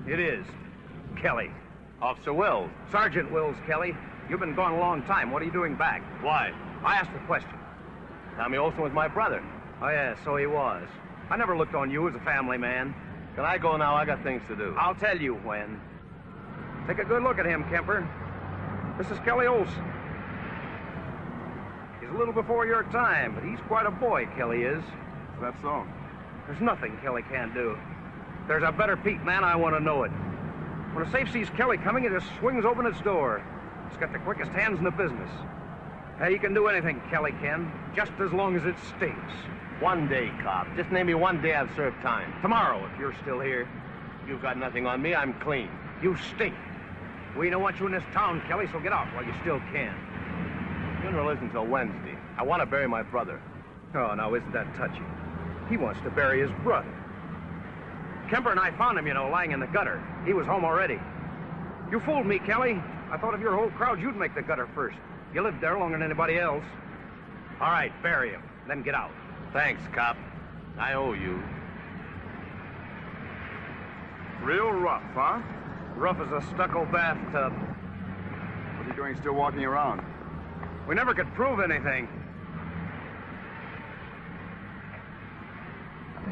It is. Kelly. Officer Wills. Sergeant Wills, Kelly. You've been gone a long time. What are you doing back? Why? I asked a question. Tommy Olson was my brother. Oh, yeah, so he was. I never looked on you as a family man. Can I go now? I got things to do. I'll tell you when. Take a good look at him, Kemper. This is Kelly Olson. He's a little before your time, but he's quite a boy, Kelly is. Is that so? There's nothing Kelly can't do. If there's a better Pete man, I want to know it. When a safe sees Kelly coming, it just swings open its door. It's got the quickest hands in the business. Hey, you can do anything, Kelly can, just as long as it stinks. One day, cop. Just name me one day I've served time. Tomorrow, if you're still here. You've got nothing on me. I'm clean. You stink. We don't want you in this town, Kelly, so get out while you still can. Funeral isn't until Wednesday. I want to bury my brother. Oh, now, isn't that touchy? He wants to bury his brother. Kemper and I found him, you know, lying in the gutter. He was home already. You fooled me, Kelly. I thought of your whole crowd, you'd make the gutter first. You lived there longer than anybody else. All right, bury him, then get out. Thanks, cop. I owe you. Real rough, huh? Rough as a stucco bathtub. What are you doing still walking around? We never could prove anything.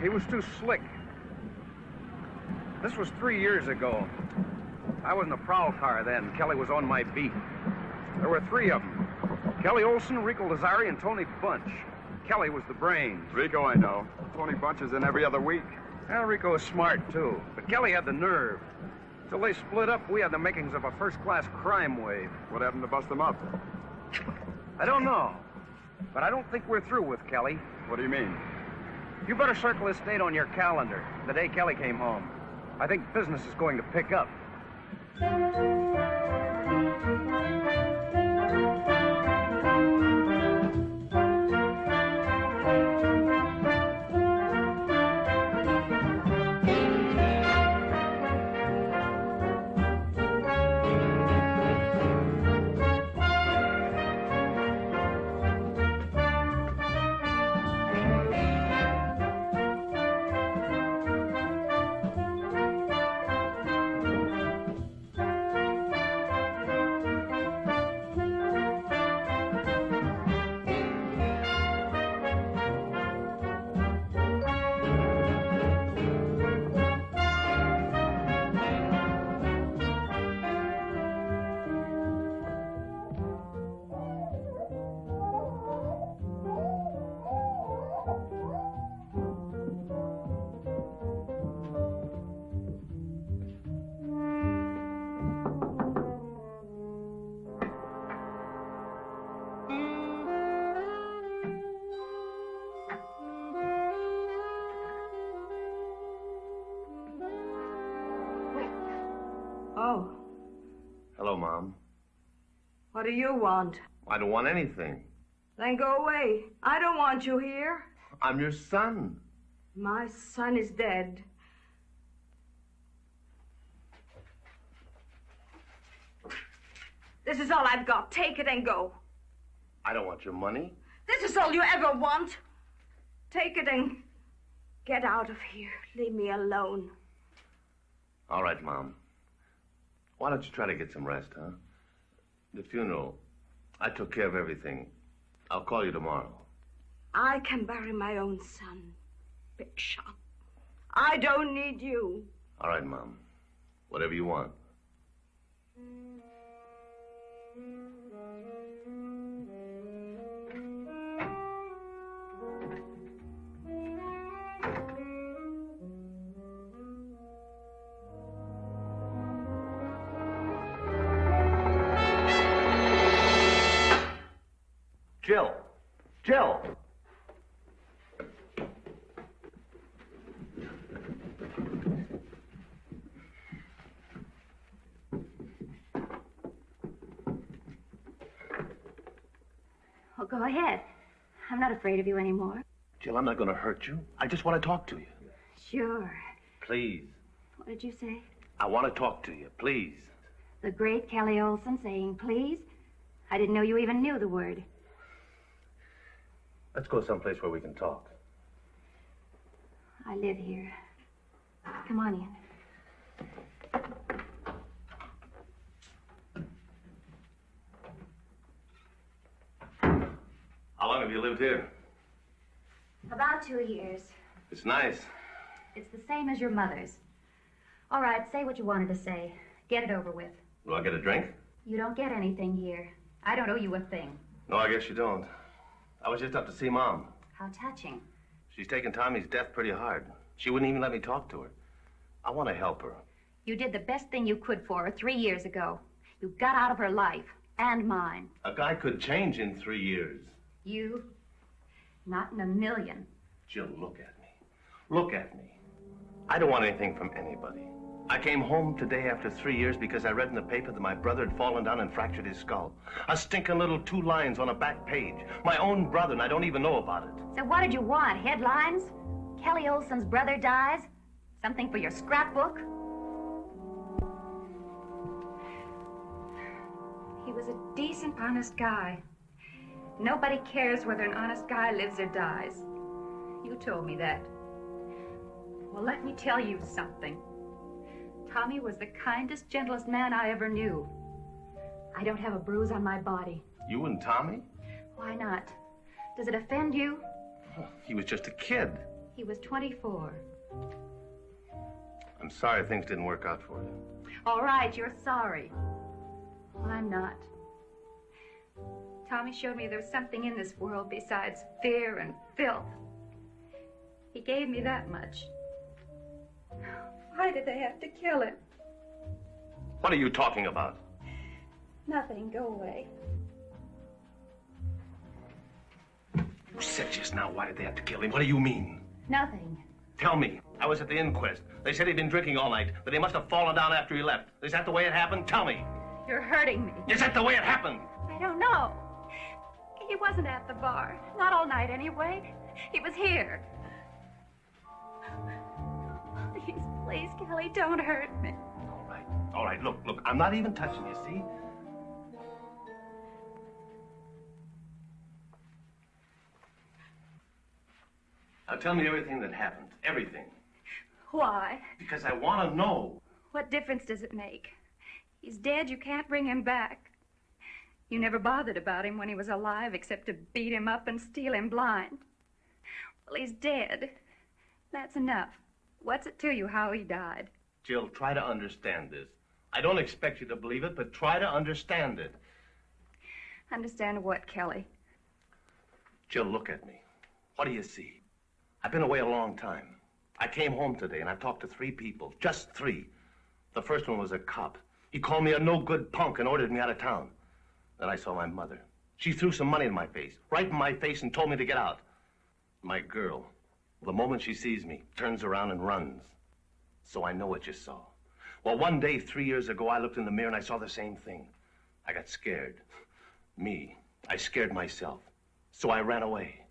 He was too slick. This was 3 years ago. I was in a prowl car then. Kelly was on my beat. There were 3 of them. Kelly Olson, Rico Lazari, and Tony Bunch. Kelly was the brains. Rico, I know. Tony Bunch is in every other week. Well, Rico was smart, too. But Kelly had the nerve. Till they split up, we had the makings of a first-class crime wave. What happened to bust them up? I don't know. But I don't think we're through with Kelly. What do you mean? You better circle this date on your calendar, the day Kelly came home. I think business is going to pick up. Oh. Hello, Mom. What do you want? I don't want anything. Then go away. I don't want you here. I'm your son. My son is dead. This is all I've got. Take it and go. I don't want your money. This is all you ever want. Take it and get out of here. Leave me alone. All right, Mom. Why don't you try to get some rest, huh? The funeral, I took care of everything. I'll call you tomorrow. I can bury my own son. Big shot. I don't need you. All right, Mom. Whatever you want. Jill! Jill! Well, go ahead. I'm not afraid of you anymore. Jill, I'm not going to hurt you. I just want to talk to you. Sure. Please. What did you say? I want to talk to you, please. The great Kelly Olson saying please? I didn't know you even knew the word. Let's go someplace where we can talk. I live here. Come on in. have you lived here? About 2 years. It's nice. It's the same as your mother's. All right, say what you wanted to say. Get it over with. Do I get a drink? You don't get anything here. I don't owe you a thing. No, I guess you don't. I was just up to see Mom. How touching. She's taken Tommy's death pretty hard. She wouldn't even let me talk to her. I want to help her. You did the best thing you could for her 3 years ago. You got out of her life. And mine. A guy could change in 3 years. You? Not in a million. Jill, look at me. Look at me. I don't want anything from anybody. I came home today after 3 years because I read in the paper that my brother had fallen down and fractured his skull. A stinking little 2 lines on a back page. My own brother, and I don't even know about it. So what did you want? Headlines? Kelly Olson's brother dies? Something for your scrapbook? He was a decent, honest guy. Nobody cares whether an honest guy lives or dies. You told me that. Well, let me tell you something. Tommy was the kindest, gentlest man I ever knew. I don't have a bruise on my body. You and Tommy? Why not? Does it offend you? He was just a kid. He was 24. I'm sorry things didn't work out for you. All right, you're sorry. Well, I'm not. Tommy showed me there was something in this world besides fear and filth. He gave me that much. Why did they have to kill him? What are you talking about? Nothing. Go away. You said just now, why did they have to kill him? What do you mean? Nothing. Tell me. I was at the inquest. They said he'd been drinking all night, that he must have fallen down after he left. Is that the way it happened? Tell me. You're hurting me. Is that the way it happened? I don't know. He wasn't at the bar. Not all night, anyway. He was here. Please, please, Kelly, don't hurt me. All right. All right. Look. I'm not even touching you, see? Now tell me everything that happened. Everything. Why? Because I want to know. What difference does it make? He's dead. You can't bring him back. You never bothered about him when he was alive except to beat him up and steal him blind. Well, he's dead. That's enough. What's it to you how he died? Jill, try to understand this. I don't expect you to believe it, but try to understand it. Understand what, Kelly? Jill, look at me. What do you see? I've been away a long time. I came home today and I talked to 3 people. Just 3. The first one was a cop. He called me a no-good punk and ordered me out of town. Then I saw my mother. She threw some money in my face, right in my face, and told me to get out. My girl, the moment she sees me, turns around and runs. So I know what you saw. Well, one day, 3 years ago, I looked in the mirror and I saw the same thing. I got scared. I scared myself. So I ran away.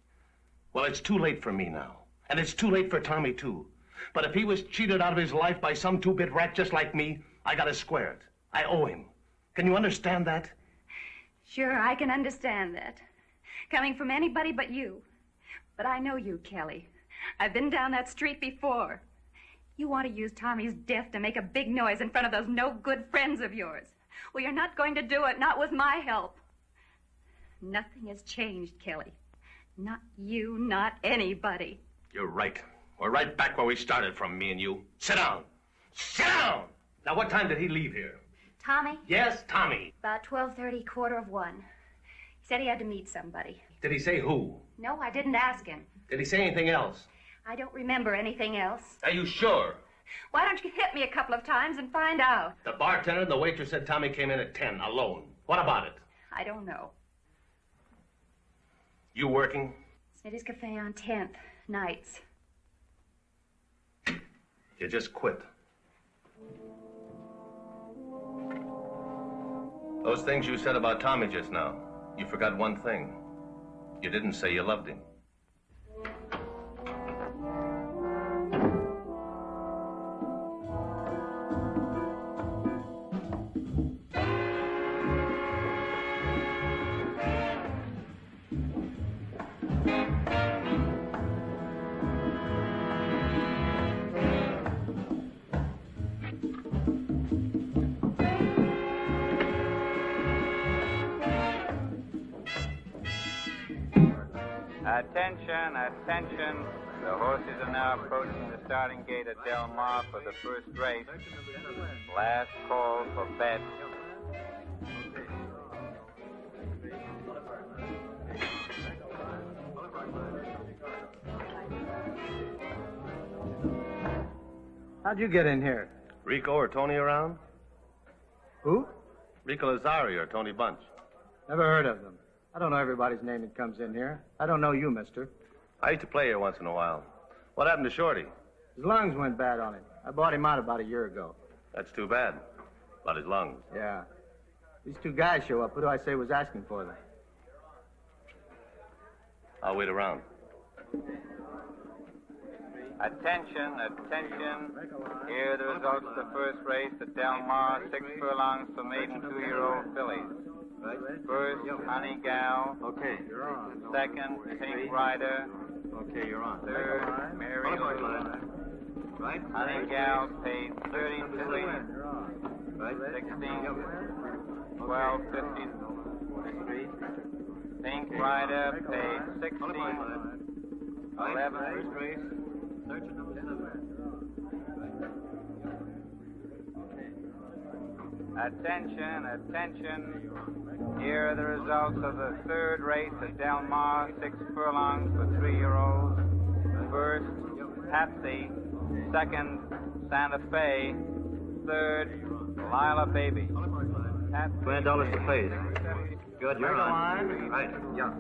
Well, it's too late for me now. And it's too late for Tommy, too. But if he was cheated out of his life by some 2-bit rat just like me, I gotta square it. I owe him. Can you understand that? Sure, I can understand that. Coming from anybody but you. But I know you, Kelly. I've been down that street before. You want to use Tommy's death to make a big noise in front of those no-good friends of yours. Well, you're not going to do it, not with my help. Nothing has changed, Kelly. Not you, not anybody. You're right. We're right back where we started from, me and you. Sit down. Sit down! Now, what time did he leave here? Tommy? Yes, Tommy. About 12:30, 1:45. He said he had to meet somebody. Did he say who? No, I didn't ask him. Did he say anything else? I don't remember anything else. Are you sure? Why don't you hit me a couple of times and find out? The bartender and the waitress said Tommy came in at 10, alone. What about it? I don't know. You working? Smitty's Cafe on 10th, nights. You just quit. Those things you said about Tommy just now, you forgot one thing. You didn't say you loved him. Attention, attention. The horses are now approaching the starting gate at Del Mar for the first race. Last call for bets. How'd you get in here? Rico or Tony around? Who? Rico Lazari or Tony Bunch? Never heard of them. I don't know everybody's name that comes in here. I don't know you, mister. I used to play here once in a while. What happened to Shorty? His lungs went bad on him. I bought him out about a year ago. That's too bad. About his lungs. Yeah. These two guys show up. Who do I say was asking for them? I'll wait around. Attention, attention. Here are the results of the first race at Del Mar. 6 furlongs for maiden 2-year-old fillies. First, Honey Gal. Okay, you're on. Second, Pink Rider. Okay, you're on. Third, Mary Lou. Right? Honey Gal paid 32, 16, 12, 15. Pink Rider paid 16, 11. Attention, attention. Here are the results of the third race at Del Mar. 6 furlongs for 3-year-olds. First, Patsy. Second, Santa Fe. Third, Lila Baby. $20 to place. Good, you're on. Right, yeah.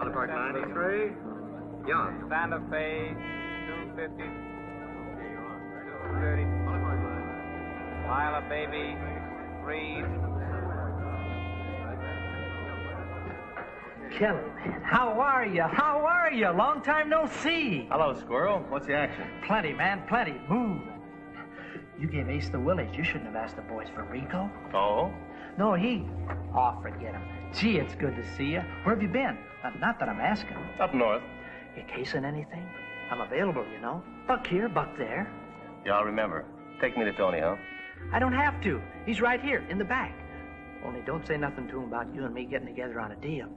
Other Park 93. Yeah. Santa Fe, 250. 230. Lila Baby, 3. Kelly, man, how are you? How are you? Long time no see. Hello, Squirrel. What's the action? Plenty, man, plenty. Move. You gave Ace the willies. You shouldn't have asked the boys for Rico. Oh? No, he... Oh, forget him. Gee, it's good to see you. Where have you been? Not that I'm asking. Up north. You casing anything? I'm available, you know. Buck here, buck there. Yeah, I'll remember. Take me to Tony, huh? I don't have to. He's right here, in the back. Only don't say nothing to him about you and me getting together on a deal.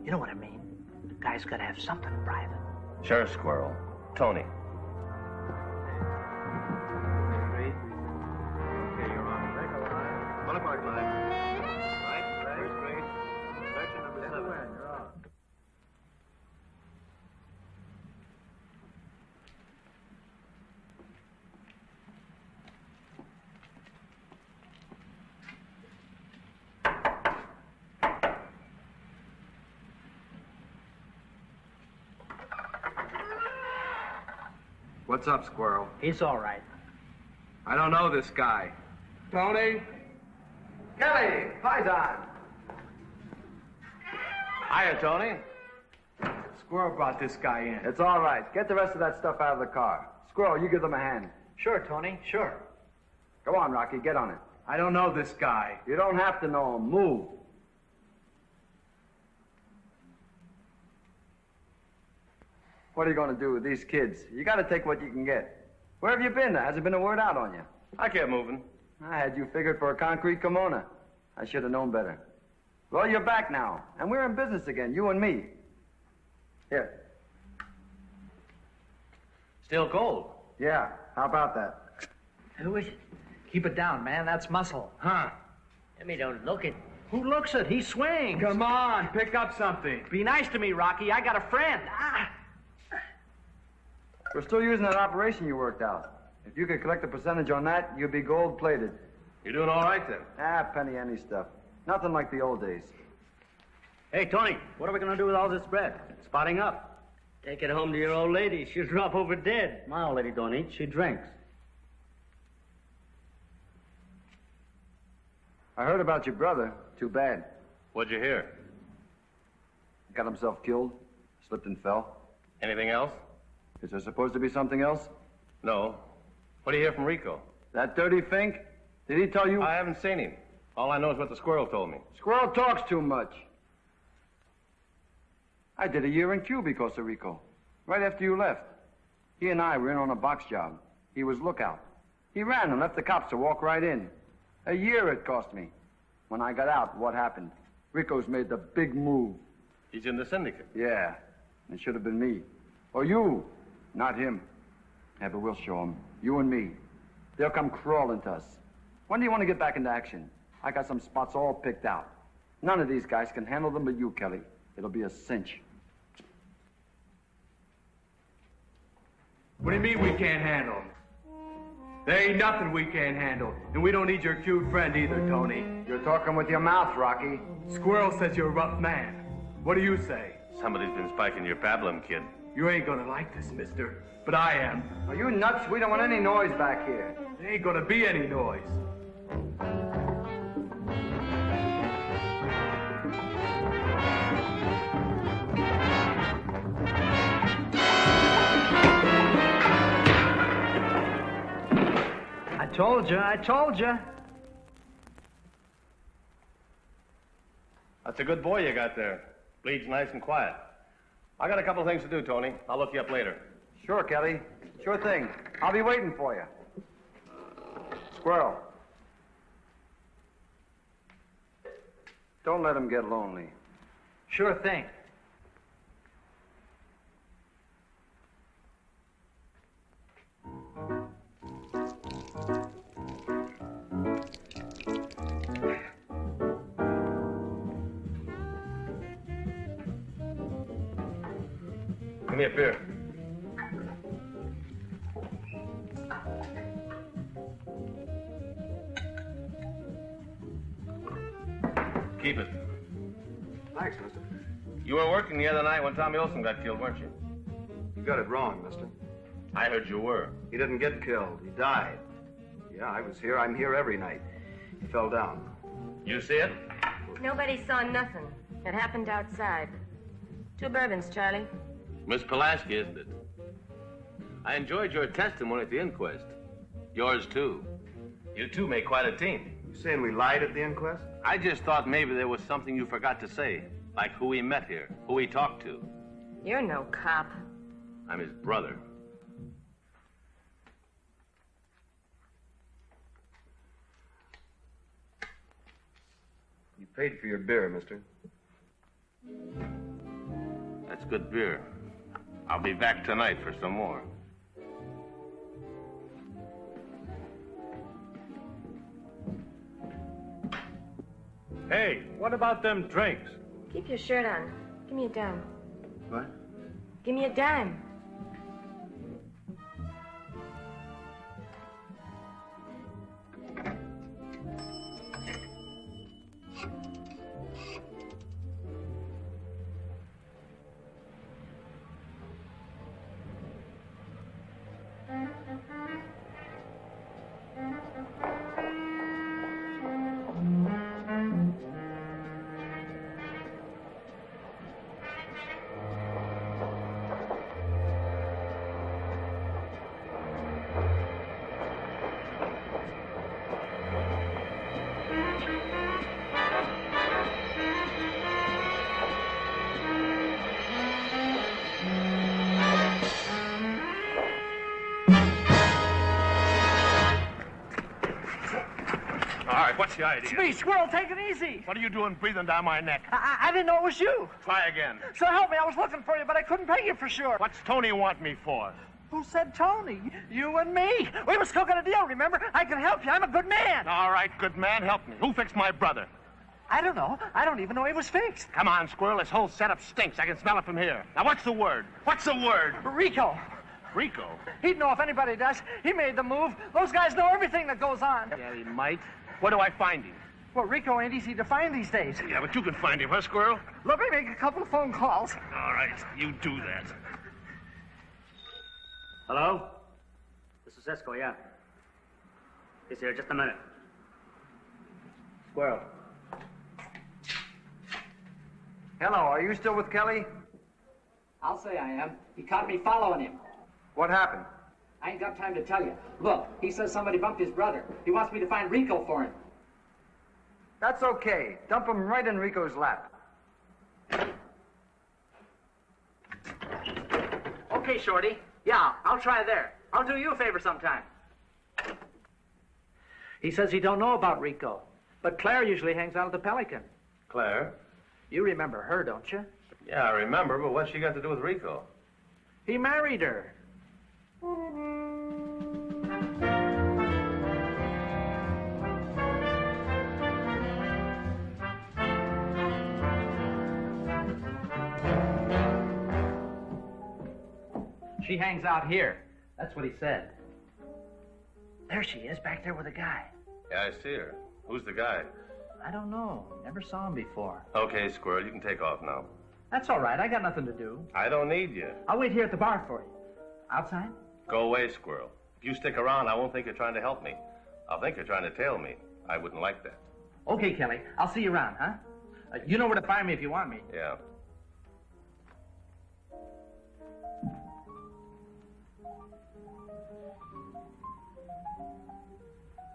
You know what I mean? The guy's got to have something private. Sure, Squirrel. Tony. Okay, you're on. Other Park line. Right, first race. Section number 7. You're on. What's up, Squirrel? He's all right. I don't know this guy. Tony? Kelly! Hi, Don. Hiya, Tony. Squirrel brought this guy in. It's all right. Get the rest of that stuff out of the car. Squirrel, you give them a hand. Sure, Tony, sure. Go on, Rocky, get on it. I don't know this guy. You don't have to know him. Move. What are you going to do with these kids? You got to take what you can get. Where have you been? Has it been a word out on you? I kept moving. I had you figured for a concrete kimono. I should have known better. Well, you're back now, and we're in business again, you and me. Here. Still cold. Yeah, how about that? Who is it? Keep it down, man. That's muscle. Huh? Let me don't look it. Who looks it? He swings. Come on, pick up something. Be nice to me, Rocky. I got a friend. We're still using that operation you worked out. If you could collect a percentage on that, you'd be gold-plated. You're doing all right, then. Penny ante stuff. Nothing like the old days. Hey, Tony, what are we going to do with all this bread? Spotting up. Take it home to your old lady. She'll drop over dead. My old lady don't eat. She drinks. I heard about your brother. Too bad. What'd you hear? Got himself killed. Slipped and fell. Anything else? Is there supposed to be something else? No. What do you hear from Rico? That dirty Fink? Did he tell you? I haven't seen him. All I know is what the squirrel told me. Squirrel talks too much. I did a year in Q because of Rico. Right after you left. He and I were in on a box job. He was lookout. He ran and left the cops to walk right in. A year it cost me. When I got out, what happened? Rico's made the big move. He's in the syndicate. Yeah. It should have been me. Or you, not him. Yeah, but we'll show him. You and me. They'll come crawling to us. When do you want to get back into action? I got some spots all picked out. None of these guys can handle them but you, Kelly. It'll be a cinch. What do you mean we can't handle them? There ain't nothing we can't handle. And we don't need your cute friend either, Tony. You're talking with your mouth, Rocky. Squirrel says you're a rough man. What do you say? Somebody's been spiking your pablum, kid. You ain't gonna like this, mister. But I am. Are you nuts? We don't want any noise back here. There ain't gonna be any noise. I told you. That's a good boy you got there. Bleeds nice and quiet. I got a couple of things to do, Tony. I'll look you up later. Sure, Kelly. Sure thing. I'll be waiting for you. Squirrel. Don't let him get lonely. Sure thing. Give me a beer. Keep it. Thanks, mister. You were working the other night when Tommy Olson got killed, weren't you? You got it wrong, mister. I heard you were. He didn't get killed. He died. Yeah, I was here. I'm here every night. He fell down. You see it? Nobody saw nothing. It happened outside. 2 bourbons, Charlie. Miss Pulaski, isn't it? I enjoyed your testimony at the inquest. Yours, too. You two make quite a team. You saying we lied at the inquest? I just thought maybe there was something you forgot to say, like who we met here, who we talked to. You're no cop. I'm his brother. You paid for your beer, mister. That's good beer. I'll be back tonight for some more. Hey, what about them drinks? Keep your shirt on. Give me a dime. What? Give me a dime. What's the idea? It's me, Squirrel. Take it easy. What are you doing breathing down my neck? I didn't know it was you. Try again. So help me. I was looking for you, but I couldn't pay you for sure. What's Tony want me for? Who said Tony? You and me. We was cooking a deal, remember? I can help you. I'm a good man. All right, good man, help me. Who fixed my brother? I don't know. I don't even know he was fixed. Come on, Squirrel. This whole setup stinks. I can smell it from here. Now, what's the word? What's the word? Rico. Rico? He'd know if anybody does. He made the move. Those guys know everything that goes on. Yeah, he might. Where do I find him? Well, Rico ain't easy to find these days. Yeah, but you can find him, huh, Squirrel? Let me make a couple of phone calls. All right, you do that. Hello? This is Cisco, yeah. He's here, just a minute. Squirrel. Hello, are you still with Kelly? I'll say I am. He caught me following him. What happened? I ain't got time to tell you. Look, he says somebody bumped his brother. He wants me to find Rico for him. That's okay. Dump him right in Rico's lap. Okay, Shorty. Yeah, I'll try there. I'll do you a favor sometime. He says he don't know about Rico, but Claire usually hangs out at the Pelican. Claire? You remember her, don't you? The Yeah, I remember, but what's she got to do with Rico? He married her. She hangs out here. That's what he said. There she is, back there with a guy. Yeah, I see her. Who's the guy? I don't know. Never saw him before. Okay, Squirrel, you can take off now. That's all right. I got nothing to do. I don't need you. I'll wait here at the bar for you. Outside? Go away, Squirrel. If you stick around, I won't think you're trying to help me. I'll think you're trying to tail me. I wouldn't like that. Okay, Kelly. I'll see you around, huh? You know where to find me if you want me. Yeah.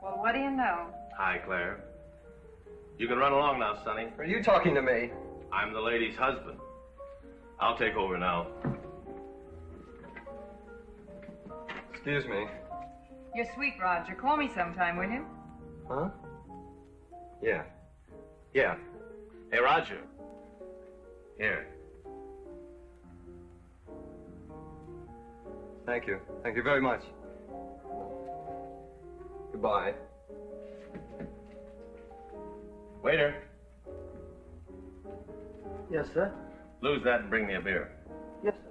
Well, what do you know? Hi, Claire. You can run along now, Sonny. Are you talking to me? I'm the lady's husband. I'll take over now. Excuse me. You're sweet, Roger. Call me sometime, will you? Huh? Yeah. Yeah. Hey, Roger. Here. Thank you. Thank you very much. Goodbye. Waiter. Yes, sir. Lose that and bring me a beer. Yes, sir.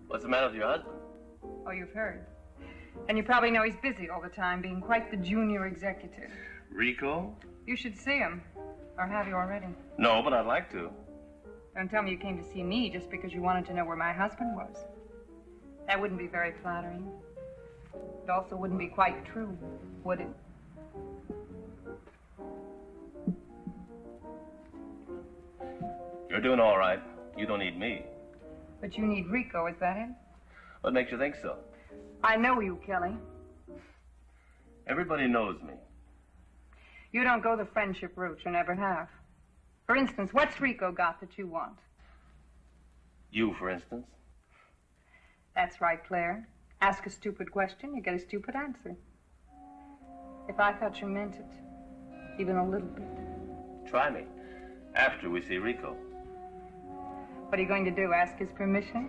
What's the matter with your husband? Oh, you've heard. And you probably know he's busy all the time, being quite the junior executive. Rico? You should see him. Or have you already? No, but I'd like to. Don't tell me you came to see me just because you wanted to know where my husband was. That wouldn't be very flattering. It also wouldn't be quite true, would it? You're doing all right. You don't need me. But you need Rico, is that it? What makes you think so? I know you, Kelly. Everybody knows me. You don't go the friendship route, you never have. For instance, what's Rico got that you want? You, for instance. That's right, Claire. Ask a stupid question, you get a stupid answer. If I thought you meant it, even a little bit. Try me. After we see Rico. What are you going to do, ask his permission?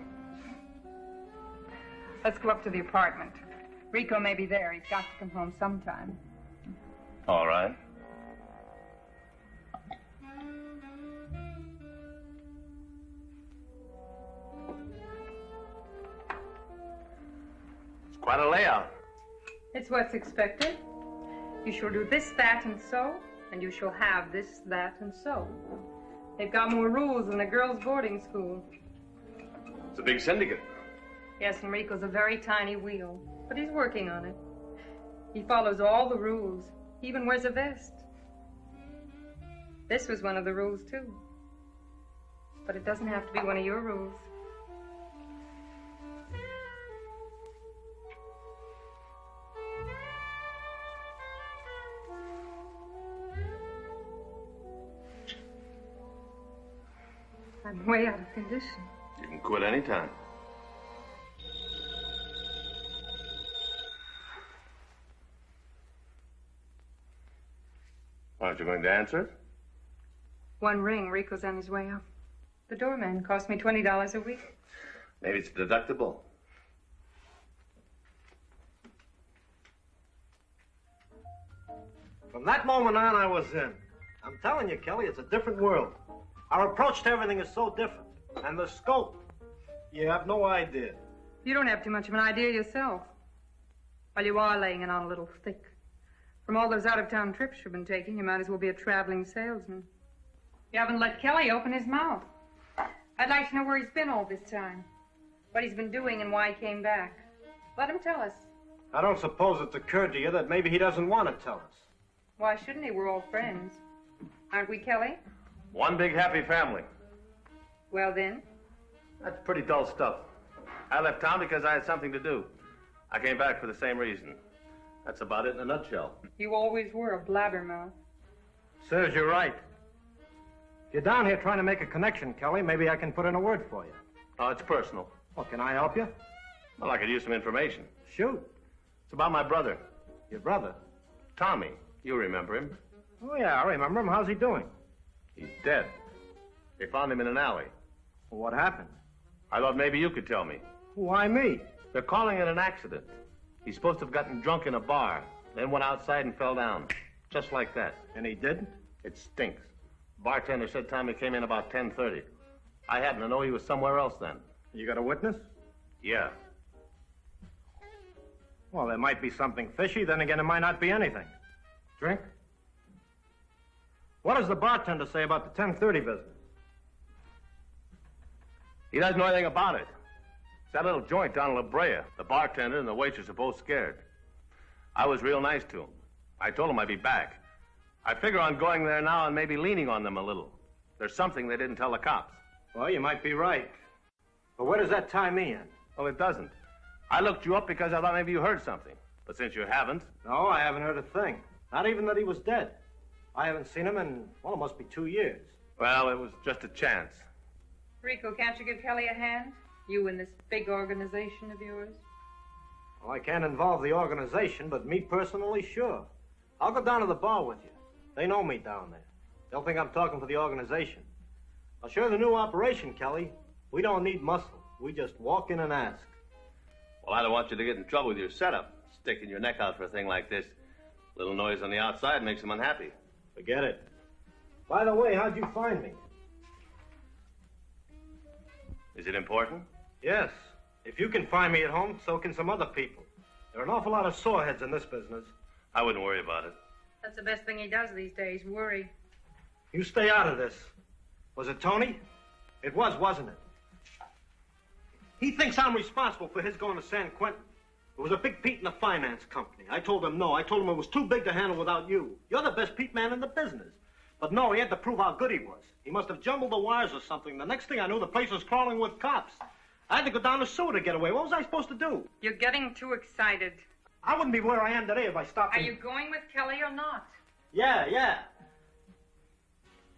Let's go up to the apartment. Rico may be there. He's got to come home sometime. All right. It's quite a layout. It's what's expected. You shall do this, that, and so, and you shall have this, that, and so. They've got more rules than a girls' boarding school. It's a big syndicate. Yes, and Rico's a very tiny wheel, but he's working on it. He follows all the rules. He even wears a vest. This was one of the rules, too. But it doesn't have to be one of your rules. I'm way out of condition. You can quit any time. Aren't you going to answer it? One ring, Rico's on his way up. The doorman cost me $20 a week. Maybe it's deductible. From that moment on, I was in. I'm telling you, Kelly, it's a different world. Our approach to everything is so different. And the scope, you have no idea. You don't have too much of an idea yourself. Well, you are laying it on a little thick. From all those out-of-town trips you've been taking, you might as well be a traveling salesman. You haven't let Kelly open his mouth. I'd like to know where he's been all this time. What he's been doing and why he came back. Let him tell us. I don't suppose it's occurred to you that maybe he doesn't want to tell us. Why shouldn't he? We're all friends. Aren't we, Kelly? One big happy family. Well, then? That's pretty dull stuff. I left town because I had something to do. I came back for the same reason. That's about it in a nutshell. You always were a blabbermouth. Serves you right. If you're down here trying to make a connection, Kelly, maybe I can put in a word for you. Oh, it's personal. Well, can I help you? Well, I could use some information. Shoot. It's about my brother. Your brother? Tommy. You remember him. Oh, yeah, I remember him. How's he doing? He's dead. They found him in an alley. Well, what happened? I thought maybe you could tell me. Why me? They're calling it an accident. He's supposed to have gotten drunk in a bar, then went outside and fell down. Just like that. And he didn't? It stinks. Bartender said Tommy came in about 10:30. I happen to know he was somewhere else then. You got a witness? Yeah. Well, there might be something fishy, then again, it might not be anything. Drink? What does the bartender say about the 10:30 business? He doesn't know anything about it. It's that little joint down in La Brea. The bartender and the waitress are both scared. I was real nice to him. I told him I'd be back. I figure on going there now and maybe leaning on them a little. There's something they didn't tell the cops. Well, you might be right. But where does that tie me in? Well, it doesn't. I looked you up because I thought maybe you heard something. But since you haven't... No, I haven't heard a thing. Not even that he was dead. I haven't seen him in, well, it must be 2 years. Well, it was just a chance. Rico, can't you give Kelly a hand? You and this big organization of yours? Well, I can't involve the organization, but me personally, sure. I'll go down to the bar with you. They know me down there. They'll think I'm talking for the organization. I'll show you the new operation, Kelly. We don't need muscle. We just walk in and ask. Well, I don't want you to get in trouble with your setup. Sticking your neck out for a thing like this. Little noise on the outside makes them unhappy. Forget it. By the way, how'd you find me? Is it important? Yes. If you can find me at home, so can some other people. There are an awful lot of soreheads in this business. I wouldn't worry about it. That's the best thing he does these days, worry. You stay out of this. Was it Tony? It was, wasn't it? He thinks I'm responsible for his going to San Quentin. It was a big Pete in the finance company. I told him no. I told him it was too big to handle without you. You're the best Pete man in the business. But no, he had to prove how good he was. He must have jumbled the wires or something. The next thing I knew, the place was crawling with cops. I had to go down the sewer to get away. What was I supposed to do? You're getting too excited. I wouldn't be where I am today if I stopped. Are you going with Kelly or not? Yeah.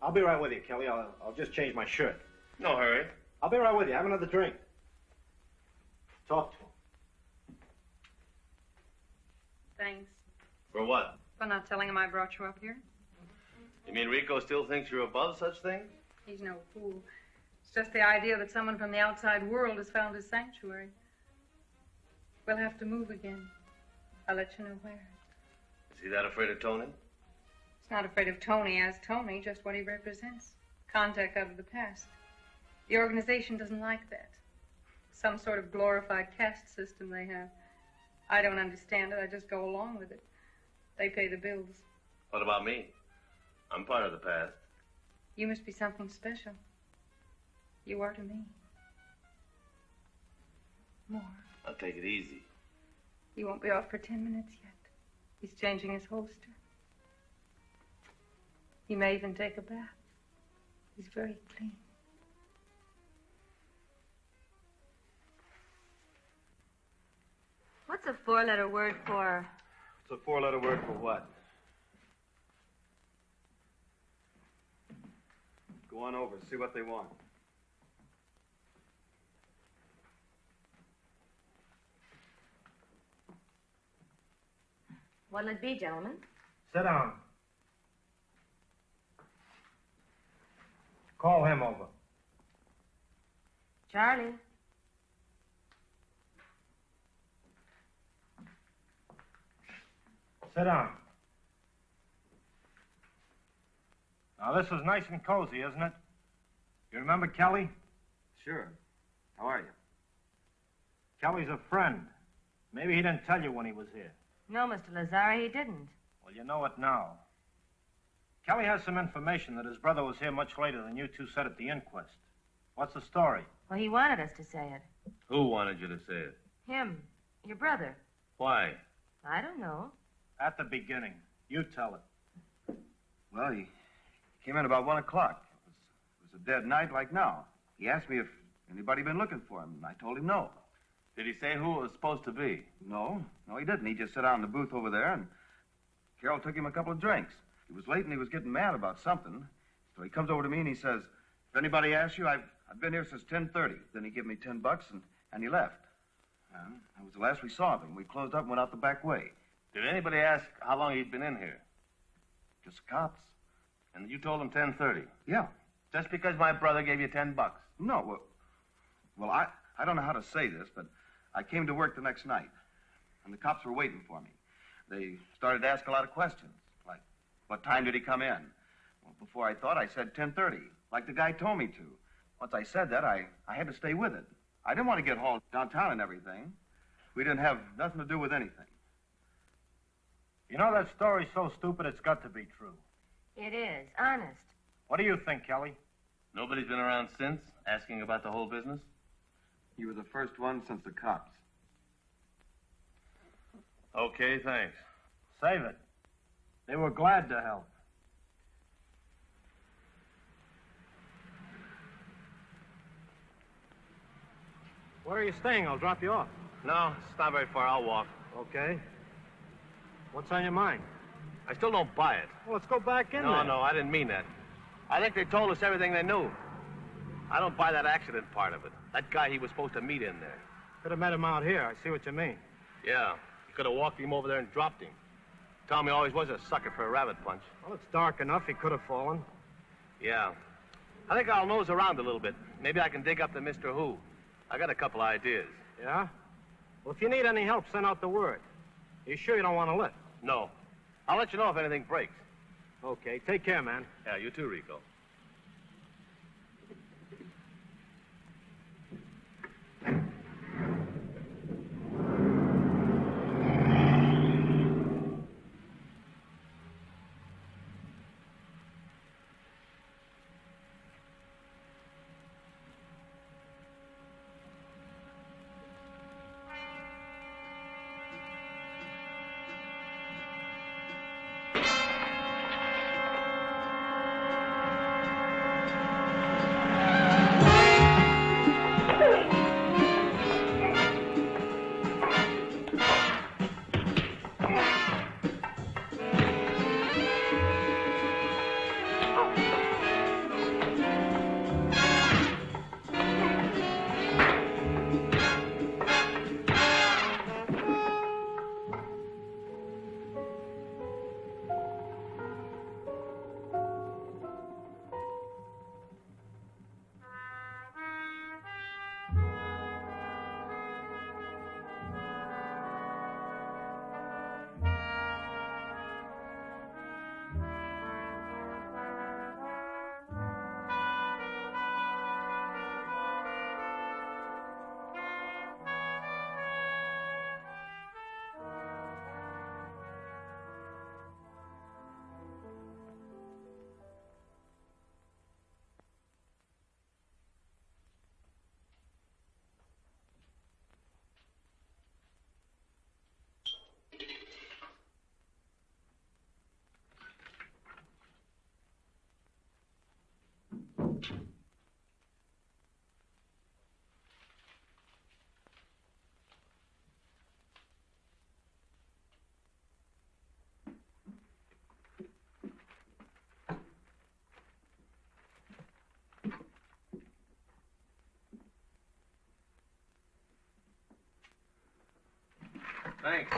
I'll be right with you, Kelly. I'll just change my shirt. No hurry. I'll be right with you. Have another drink. Talk to him. Thanks. For what? For not telling him I brought you up here. You mean Rico still thinks you're above such things? He's no fool. It's just the idea that someone from the outside world has found his sanctuary. We'll have to move again. I'll let you know where. Is he that afraid of Tony? He's not afraid of Tony as Tony, just what he represents. Contact out of the past. The organization doesn't like that. Some sort of glorified caste system they have. I don't understand it. I just go along with it. They pay the bills. What about me? I'm part of the past. You must be something special. You are to me. More. I'll take it easy. He won't be off for 10 minutes yet. He's changing his holster. He may even take a bath. He's very clean. What's a four-letter word for? It's a four-letter word for what? Go on over, see what they want. What'll it be, gentlemen? Sit down. Call him over. Charlie. Sit down. Now, this is nice and cozy, isn't it? You remember Kelly? Sure. How are you? Kelly's a friend. Maybe he didn't tell you when he was here. No, Mr. Lazari, he didn't. Well, you know it now. Kelly has some information that his brother was here much later than you two said at the inquest. What's the story? Well, he wanted us to say it. Who wanted you to say it? Him. Your brother. Why? I don't know. At the beginning. You tell it. Well, he came in about 1 o'clock. It was a dead night like now. He asked me if anybody been looking for him, and I told him no. Did he say who it was supposed to be? No, he didn't. He just sat down in the booth over there, and Carol took him a couple of drinks. He was late, and he was getting mad about something. So he comes over to me, and he says, if anybody asks you, I've been here since 10:30. Then he gave me $10, and he left. That was the last we saw of him. We closed up and went out the back way. Did anybody ask how long he'd been in here? Just cops. And you told them 10:30. Yeah. Just because my brother gave you $10. No, well, I don't know how to say this, but I came to work the next night, and the cops were waiting for me. They started to ask a lot of questions, like, what time did he come in? Well, before I thought, I said 10:30, like the guy told me to. Once I said that, I had to stay with it. I didn't want to get hauled downtown and everything. We didn't have nothing to do with anything. You know, that story's so stupid it's got to be true. It is, honest. What do you think, Kelly? Nobody's been around since, asking about the whole business? You were the first one since the cops. Okay, thanks. Save it. They were glad to help. Where are you staying? I'll drop you off. No, it's not very far. I'll walk. Okay. What's on your mind? I still don't buy it. Well, let's go back in No, there. no, I didn't mean that. I think they told us everything they knew. I don't buy that accident part of it. That guy he was supposed to meet in there. Could have met him out here. I see what you mean. Yeah, you could have walked him over there and dropped him. Tommy always was a sucker for a rabbit punch. Well, it's dark enough. He could have fallen. Yeah. I think I'll nose around a little bit. Maybe I can dig up the Mr. Who. I got a couple ideas. Yeah? Well, if you need any help, send out the word. You sure you don't want to lift? No. I'll let you know if anything breaks. Okay, take care, man. Yeah, you too, Rico. Thanks.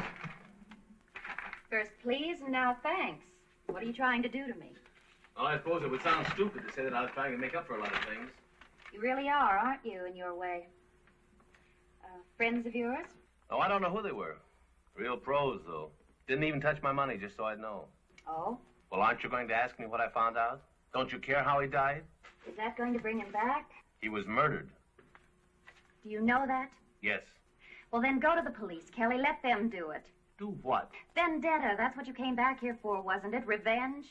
First please, and now thanks. What are you trying to do to me? Well, I suppose it would sound stupid to say that I was trying to make up for a lot of things. You really are, aren't you, in your way? Friends of yours? Oh, I don't know who they were. Real pros, though. Didn't even touch my money just so I'd know. Oh? Well, aren't you going to ask me what I found out? Don't you care how he died? Is that going to bring him back? He was murdered. Do you know that? Yes. Well, then go to the police, Kelly. Let them do it. Do what? Vendetta. That's what you came back here for, wasn't it? Revenge?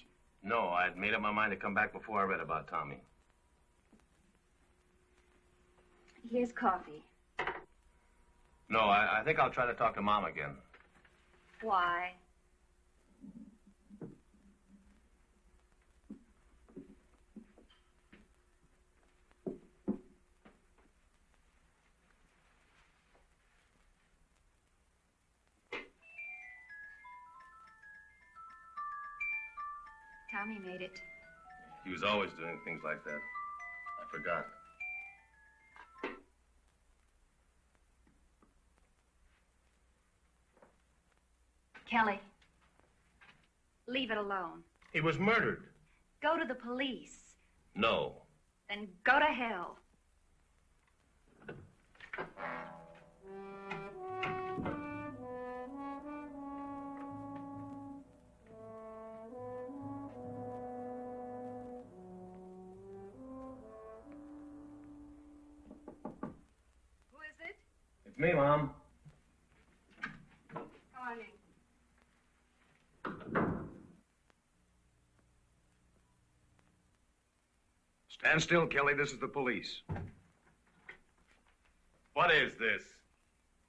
No, I had made up my mind to come back before I read about Tommy. Here's coffee. No, I think I'll try to talk to Mom again. Why? Tommy made it. He was always doing things like that. I forgot. Kelly, leave it alone. He was murdered. Go to the police. No. Then go to hell. Who is it? It's me, Mom. Come on in. Stand still, Kelly. This is the police. What is this?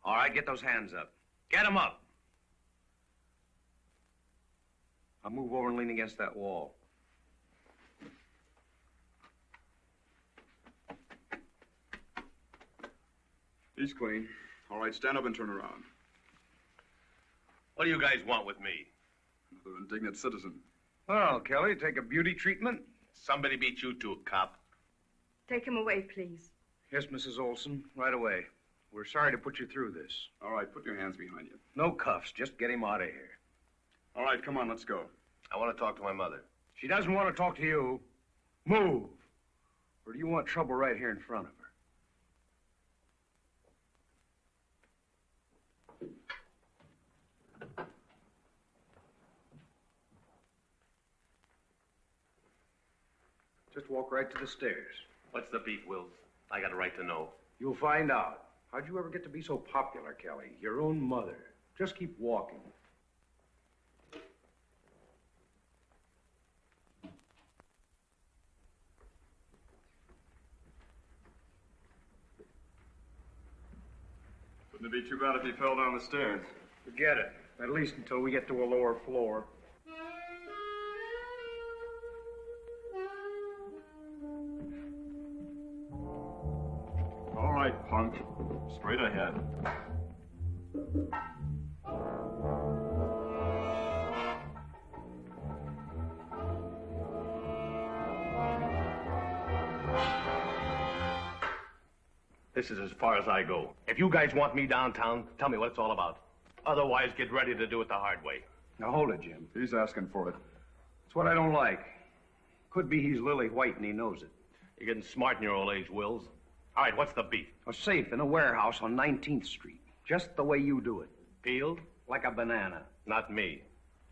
All right, get those hands up. Get them up. I'll move over and lean against that wall. He's clean. All right, stand up and turn around. What do you guys want with me? Another indignant citizen. Well, Kelly, take a beauty treatment? Somebody beat you to a cop. Take him away, please. Yes, Mrs. Olson, right away. We're sorry to put you through this. All right, put your hands behind you. No cuffs, just get him out of here. All right, come on, let's go. I want to talk to my mother. She doesn't want to talk to you. Move. Or do you want trouble right here in front of her? Just walk right to the stairs. What's the beef, Wills? I got a right to know. You'll find out. How'd you ever get to be so popular, Kelly? Your own mother. Just keep walking. Wouldn't it be too bad if he fell down the stairs? Forget it. At least until we get to a lower floor. All right, punk. Straight ahead. This is as far as I go. If you guys want me downtown, tell me what it's all about. Otherwise, get ready to do it the hard way. Now, hold it, Jim. He's asking for it. It's what I don't like. Could be he's lily white and he knows it. You're getting smart in your old age, Wills. All right, what's the beef? A safe in a warehouse on 19th Street. Just the way you do it. Peeled? Like a banana. Not me.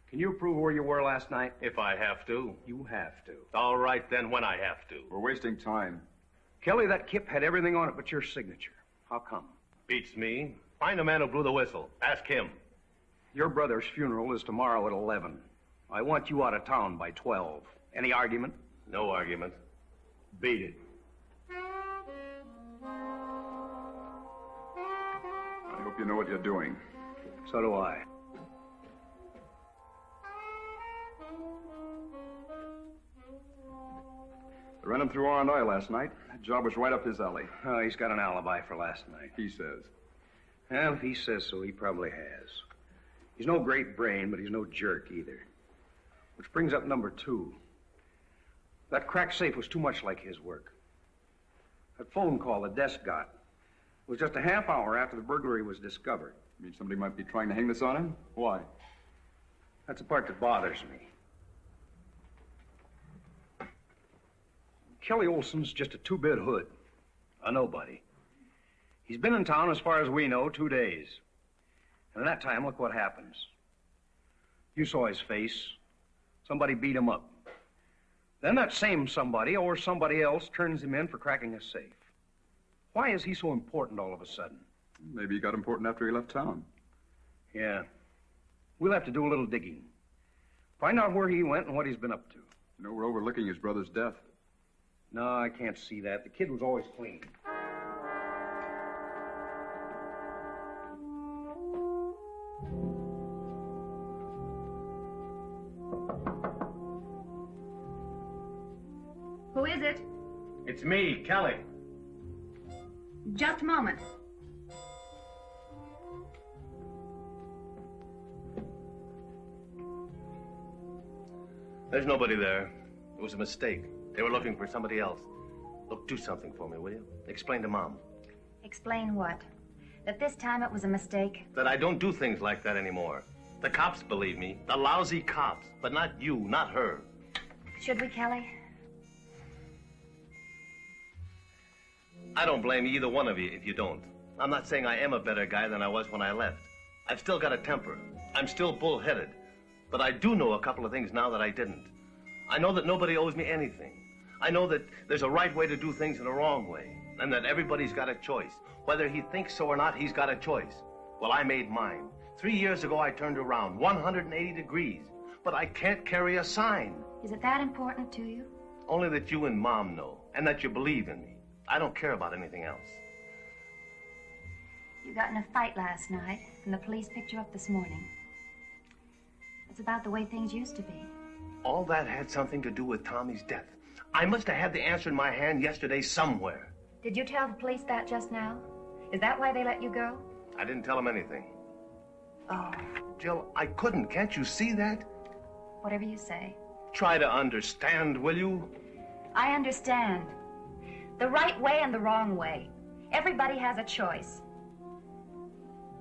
Can you prove where you were last night? If I have to. You have to. All right, then, when I have to. We're wasting time. Kelly, that kip had everything on it but your signature. How come? Beats me. Find the man who blew the whistle. Ask him. Your brother's funeral is tomorrow at 11. I want you out of town by 12. Any argument? No argument. Beat it. I hope you know what you're doing. So do I. I ran him through R&I last night. That job was right up his alley. Oh, he's got an alibi for last night. He says. Well, if he says so, he probably has. He's no great brain, but he's no jerk either. Which brings up number 2. That cracked safe was too much like his work. That phone call the desk got was just a half hour after the burglary was discovered. You mean somebody might be trying to hang this on him? Why? That's the part that bothers me. Kelly Olson's just a two-bit hood. A nobody. He's been in town, as far as we know, 2 days. And in that time, look what happens. You saw his face. Somebody beat him up. Then that same somebody or somebody else turns him in for cracking a safe. Why is he so important all of a sudden? Maybe he got important after he left town. Yeah. We'll have to do a little digging. Find out where he went and what he's been up to. You know, we're overlooking his brother's death. No, I can't see that. The kid was always clean. Who is it? It's me, Kelly. Just a moment. There's nobody there. It was a mistake. They were looking for somebody else. Look, do something for me, will you? Explain to Mom. Explain what? That this time it was a mistake? That I don't do things like that anymore. The cops believe me. The lousy cops. But not you, not her. Should we, Kelly? I don't blame either one of you if you don't. I'm not saying I am a better guy than I was when I left. I've still got a temper. I'm still bullheaded. But I do know a couple of things now that I didn't. I know that nobody owes me anything. I know that there's a right way to do things and a wrong way. And that everybody's got a choice. Whether he thinks so or not, he's got a choice. Well, I made mine. 3 years ago, I turned around 180 degrees. But I can't carry a sign. Is it that important to you? Only that you and Mom know, and that you believe in me. I don't care about anything else. You got in a fight last night, and the police picked you up this morning. It's about the way things used to be. All that had something to do with Tommy's death. I must have had the answer in my hand yesterday somewhere. Did you tell the police that just now? Is that why they let you go? I didn't tell them anything. Oh. Jill, I couldn't. Can't you see that? Whatever you say. Try to understand, will you? I understand. The right way and the wrong way. Everybody has a choice.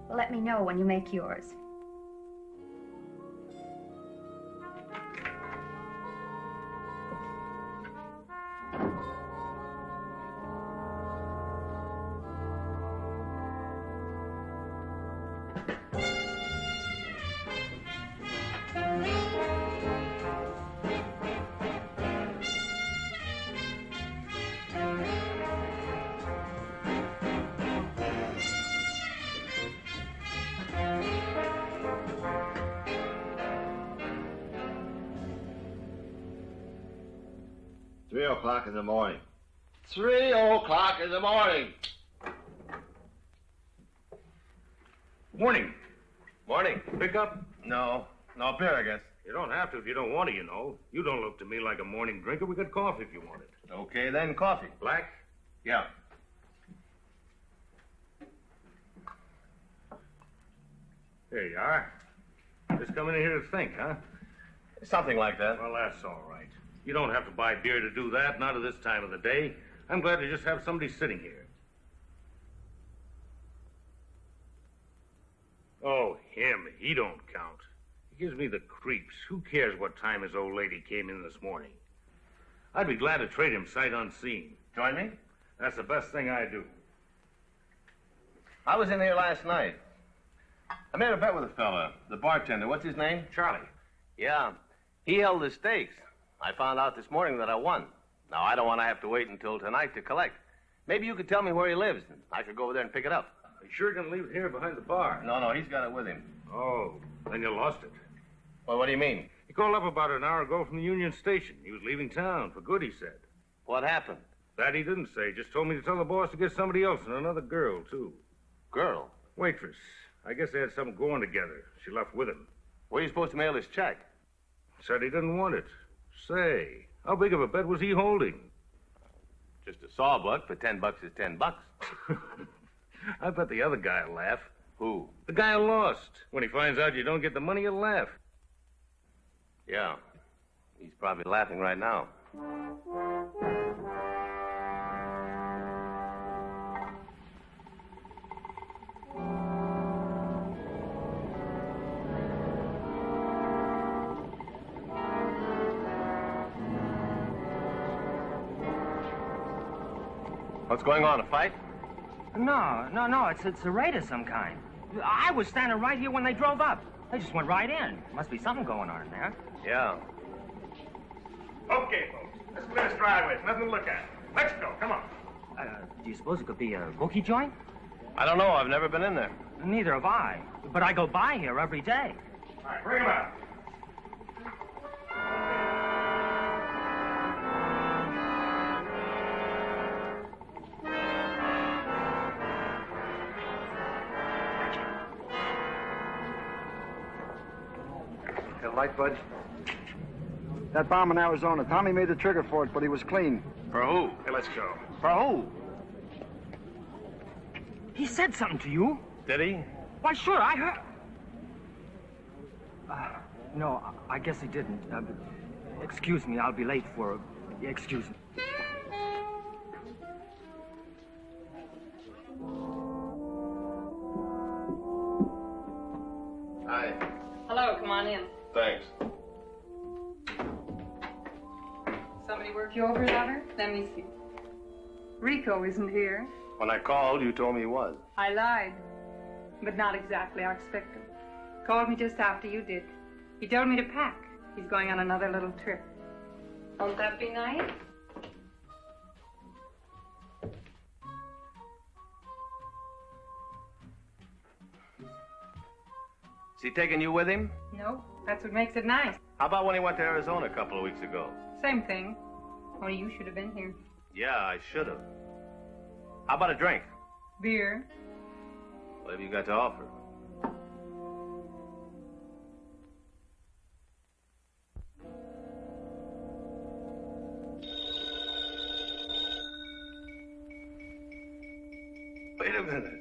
Well, let me know when you make yours. O'clock in the morning. 3 o'clock in the morning. Morning. Morning. Pick up? No. No beer, I guess. You don't have to if you don't want to, you know. You don't look to me like a morning drinker. We got coffee if you want it. Okay, then coffee. Black? Yeah. There you are. Just coming in here to think, huh? Something like that. Well, that's all right. You don't have to buy beer to do that, not at this time of the day. I'm glad to just have somebody sitting here. Oh, him. He don't count. He gives me the creeps. Who cares what time his old lady came in this morning? I'd be glad to trade him sight unseen. Join me? That's the best thing I do. I was in here last night. I made a bet with a fella, the bartender. What's his name? Charlie. Yeah. He held the stakes. I found out this morning that I won. Now, I don't want to have to wait until tonight to collect. Maybe you could tell me where he lives, and I could go over there and pick it up. Are you sure you're going to leave it here behind the bar? No, he's got it with him. Oh, then you lost it. Well, what do you mean? He called up about an hour ago from the Union Station. He was leaving town for good, he said. What happened? That he didn't say. Just told me to tell the boss to get somebody else and another girl, too. Girl? Waitress. I guess they had something going together. She left with him. Where are you supposed to mail this check? Said he didn't want it. Say, how big of a bet was he holding? Just a sawbuck, but $10 is $10. I bet the other guy will laugh. Who? The guy who lost. When he finds out you don't get the money, he'll laugh. Yeah. He's probably laughing right now. What's going on, a fight? No, it's a raid of some kind. I was standing right here when they drove up. They just went right in. Must be something going on in there. Yeah. Okay, folks. Let's clear this driveway. There's nothing to look at. Let's go. Come on. Do you suppose it could be a bookie joint? I don't know. I've never been in there. Neither have I. But I go by here every day. All right, bring him out. Light, bud. That bomb in Arizona, Tommy made the trigger for it, but he was clean. For who? Hey, let's go. For who? He said something to you. Did he? Why, sure, I heard. No, I guess he didn't. Excuse me, I'll be late for... Excuse me. Hi. thanks. Somebody work you over, lover? Let me see. Rico isn't here. When I called, you told me he was. I lied. But not exactly, I expected. Called me just after you did. He told me to pack. He's going on another little trip. Won't that be nice? Is he taking you with him? No, that's what makes it nice. How about when he went to Arizona a couple of weeks ago? Same thing. Only you should have been here. Yeah, I should have. How about a drink? Beer. What have you got to offer? Wait a minute.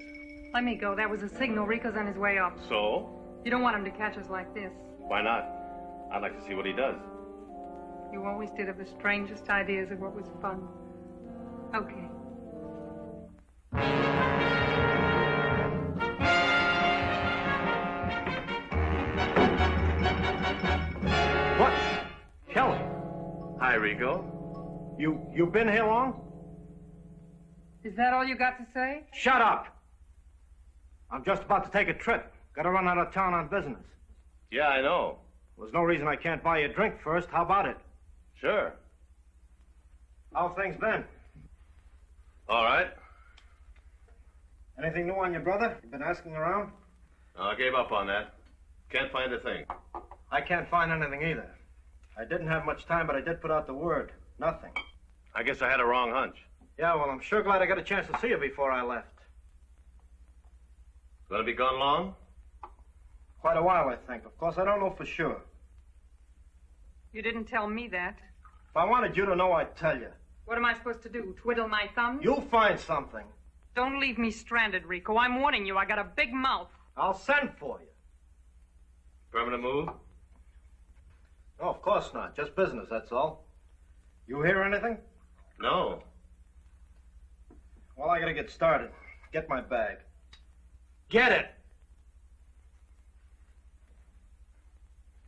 Let me go. That was a signal. Rico's on his way up. So? You don't want him to catch us like this. Why not? I'd like to see what he does. You always did have the strangest ideas of what was fun. Okay. What? Kelly, Hi, Rico. you been here long? Is that all you got to say? Shut up! I'm just about to take a trip. Gotta run out of town on business. Yeah, I know. There's no reason I can't buy you a drink first. How about it? Sure. How things been? All right. Anything new on your brother? You been asking around? I gave up on that. Can't find a thing. I can't find anything either. I didn't have much time, but I did put out the word. Nothing. I guess I had a wrong hunch. Yeah, well, I'm sure glad I got a chance to see you before I left. Gonna be gone long? Quite a while, I think. Of course, I don't know for sure. You didn't tell me that. If I wanted you to know, I'd tell you. What am I supposed to do? Twiddle my thumbs? You'll find something. Don't leave me stranded, Rico. I'm warning you. I got a big mouth. I'll send for you. Permanent move? No, of course not. Just business, that's all. You hear anything? No. Well, I gotta get started. Get my bag. Get it!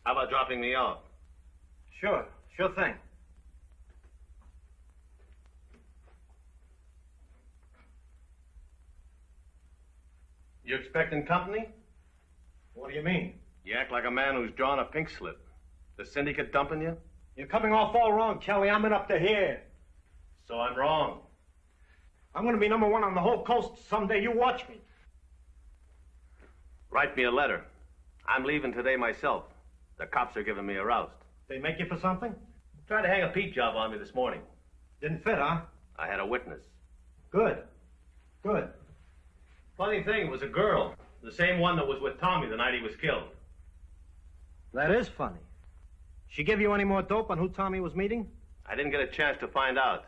How about dropping me off? Sure thing. You expecting company? What do you mean? You act like a man who's drawn a pink slip. The syndicate dumping you? You're coming off all wrong, Kelly. I'm in up to here. So I'm wrong. I'm gonna be number one on the whole coast someday. You watch me. Write me a letter. I'm leaving today myself. The cops are giving me a roust. They make you for something? Tried to hang a Pete job on me this morning. Didn't fit, huh? I had a witness. Good. Funny thing, it was a girl. The same one that was with Tommy the night he was killed. That is funny. She give you any more dope on who Tommy was meeting? I didn't get a chance to find out.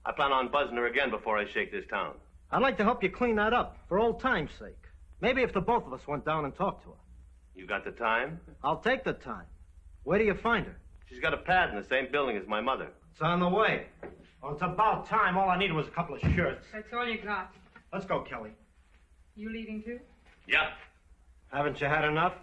I plan on buzzing her again before I shake this town. I'd like to help you clean that up, for old time's sake. Maybe if the both of us went down and talked to her. You got the time? I'll take the time. Where do you find her? She's got a pad in the same building as my mother. It's on the way. Well, it's about time. All I needed was a couple of shirts. That's all you got. Let's go, Kelly. You leaving too? Yeah. Haven't you had enough?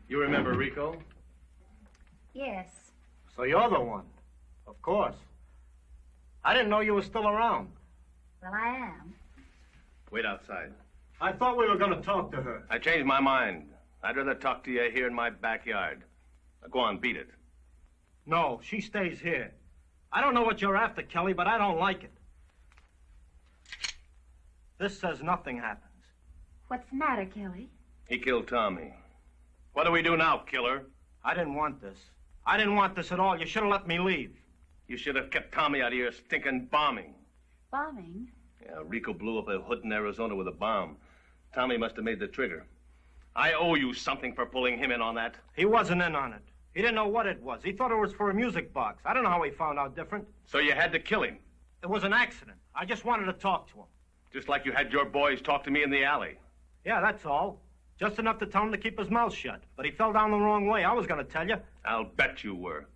You remember Rico? Yes. So you're the one. Of course. I didn't know you were still around. Well, I am. Wait outside. I thought we were going to talk to her. I changed my mind. I'd rather talk to you here in my backyard. Now, go on, beat it. No, she stays here. I don't know what you're after, Kelly, but I don't like it. This says nothing happens. What's the matter, Kelly? He killed Tommy. What do we do now, killer? I didn't want this. I didn't want this at all. You should have let me leave. You should have kept Tommy out of your stinking bombing. Bombing? Yeah, Rico blew up a hood in Arizona with a bomb. Tommy must have made the trigger. I owe you something for pulling him in on that. He wasn't in on it. He didn't know what it was. He thought it was for a music box. I don't know how he found out different. So you had to kill him? It was an accident. I just wanted to talk to him. Just like you had your boys talk to me in the alley. Yeah, that's all. Just enough to tell him to keep his mouth shut. But he fell down the wrong way. I was going to tell you. I'll bet you were.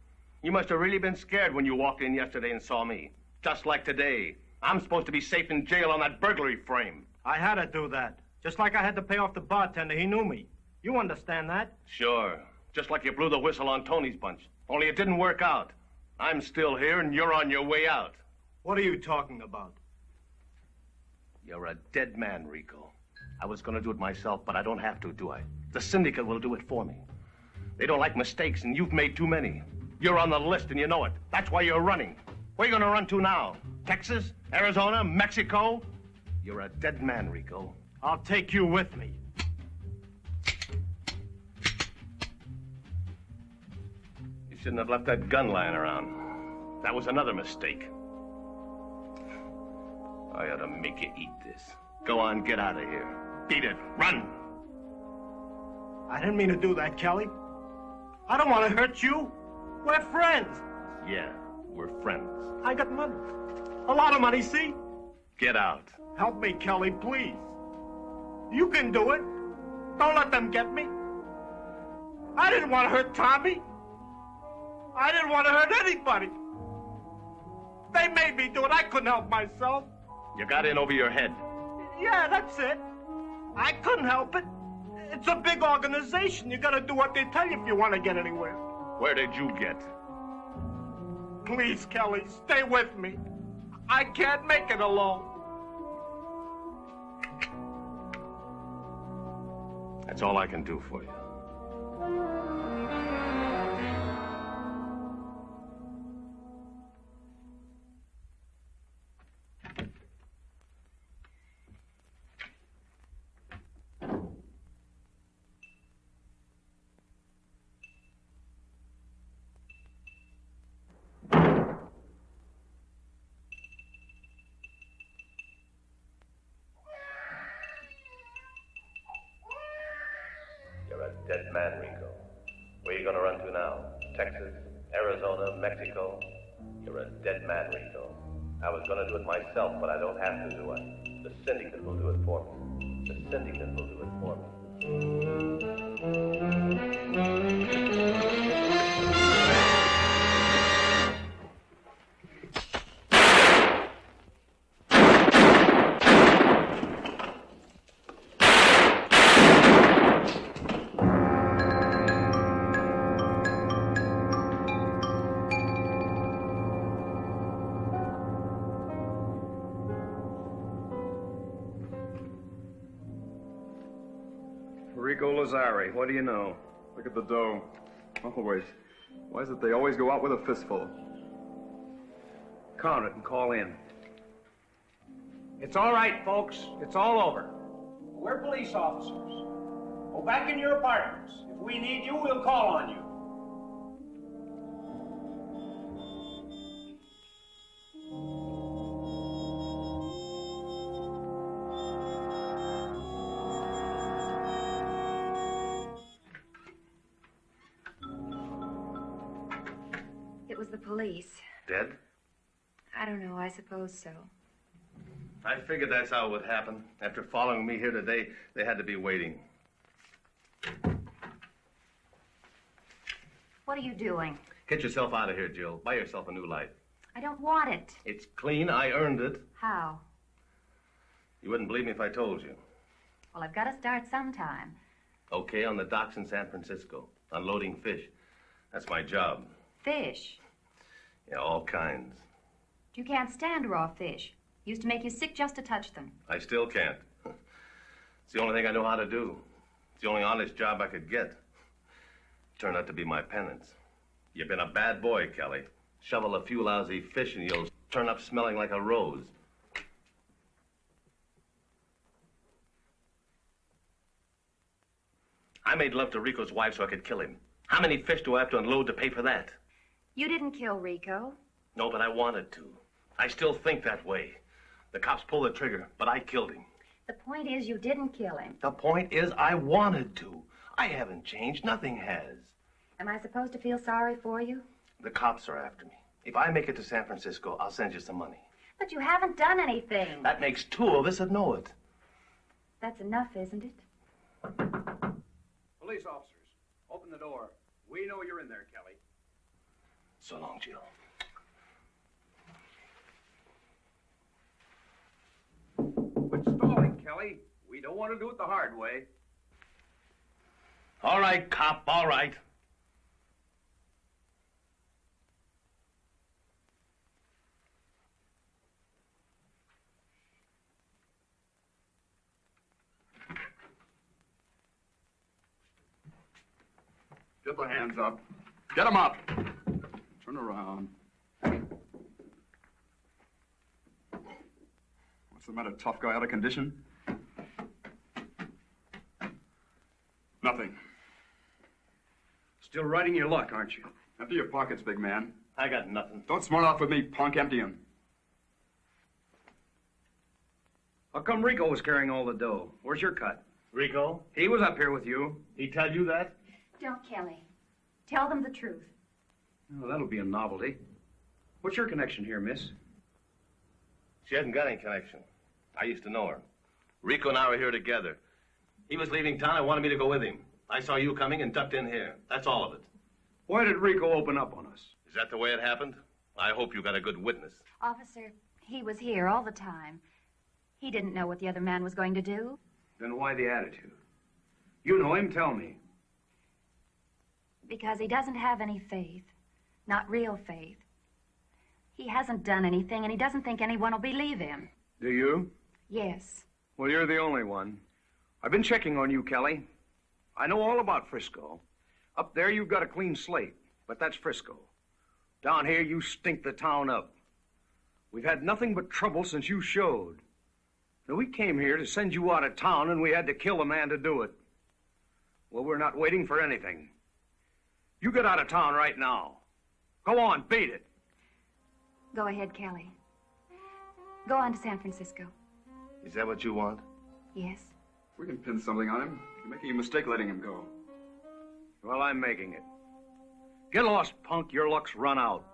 You must have really been scared when you walked in yesterday and saw me. Just like today. I'm supposed to be safe in jail on that burglary frame. I had to do that. Just like I had to pay off the bartender. He knew me. You understand that? Sure. Just like you blew the whistle on Tony's bunch. Only it didn't work out. I'm still here and you're on your way out. What are you talking about? You're a dead man, Rico. I was going to do it myself, but I don't have to, do I? The syndicate will do it for me. They don't like mistakes, and you've made too many. You're on the list, and you know it. That's why you're running. Where are you going to run to now? Texas? Arizona? Mexico? You're a dead man, Rico. I'll take you with me. You shouldn't have left that gun lying around. That was another mistake. I ought to make you eat this. Go on, get out of here. Beat it. Run! I didn't mean to do that, Kelly. I don't want to hurt you. We're friends. Yeah, we're friends. I got money. A lot of money, see? Get out. Help me, Kelly, please. You can do it. Don't let them get me. I didn't want to hurt Tommy. I didn't want to hurt anybody. They made me do it. I couldn't help myself. You got in over your head. Yeah, that's it. I couldn't help it. It's a big organization. You gotta do what they tell you if you want to get anywhere. Where did you get? Please, Kelly, stay with me. I can't make it alone. That's all I can do for you. Dead man, Rico. Where you gonna run to now? Texas, Arizona, Mexico? You're a dead man, Rico. I was gonna do it myself, but I don't have to, do I? The syndicate will do it for me. The syndicate will do it for me. Rico Lazari, what do you know? Look at the dough. Always. Why is it they always go out with a fistful? Count it and call in. It's all right, folks. It's all over. We're police officers. Go back in your apartments. If we need you, we'll call on you. It was the police. Dead? I don't know. I suppose so. I figured that's how it would happen. After following me here today, they had to be waiting. What are you doing? Get yourself out of here, Jill. Buy yourself a new life. I don't want it. It's clean. I earned it. How? You wouldn't believe me if I told you. Well, I've got to start sometime. Okay, on the docks in San Francisco, unloading fish. That's my job. Fish. Yeah, all kinds. You can't stand raw fish. Used to make you sick just to touch them. I still can't. It's the only thing I know how to do. It's the only honest job I could get. Turned out to be my penance. You've been a bad boy, Kelly. Shovel a few lousy fish and you'll turn up smelling like a rose. I made love to Rico's wife so I could kill him. How many fish do I have to unload to pay for that? You didn't kill Rico. No, but I wanted to. I still think that way. The cops pulled the trigger, but I killed him. The point is you didn't kill him. The point is I wanted to. I haven't changed. Nothing has. Am I supposed to feel sorry for you? The cops are after me. If I make it to San Francisco, I'll send you some money. But you haven't done anything. That makes two of us that know it. That's enough, isn't it? Police officers, open the door. We know you're in there, Kelly. So long, Jill. Quit stalling, Kelly. We don't want to do it the hard way. All right, cop, all right. Get the hands up. Get them up. Turn around. What's the matter, tough guy out of condition? Nothing. Still riding your luck, aren't you? Empty your pockets, big man. I got nothing. Don't smart off with me, punk. Empty them. How come Rico was carrying all the dough? Where's your cut? Rico? He was up here with you. He tell you that? Don't, Kelly. Tell them the truth. Oh, that'll be a novelty. What's your connection here, miss? She hasn't got any connection. I used to know her. Rico and I were here together. He was leaving town. I wanted me to go with him. I saw you coming and ducked in here. That's all of it. Why did Rico open up on us? Is that the way it happened? I hope you got a good witness. Officer, he was here all the time. He didn't know what the other man was going to do. Then why the attitude? You know him, tell me. Because he doesn't have any faith. Not real faith. He hasn't done anything, and he doesn't think anyone will believe him. Do you? Yes. Well, you're the only one. I've been checking on you, Kelly. I know all about Frisco. Up there, you've got a clean slate, but that's Frisco. Down here, you stink the town up. We've had nothing but trouble since you showed. Now, we came here to send you out of town, and we had to kill a man to do it. Well, we're not waiting for anything. You get out of town right now. Go on, beat it. Go ahead, Kelly. Go on to San Francisco. Is that what you want? Yes. We can pin something on him. You're making a mistake letting him go. Well, I'm making it. Get lost, punk. Your luck's run out.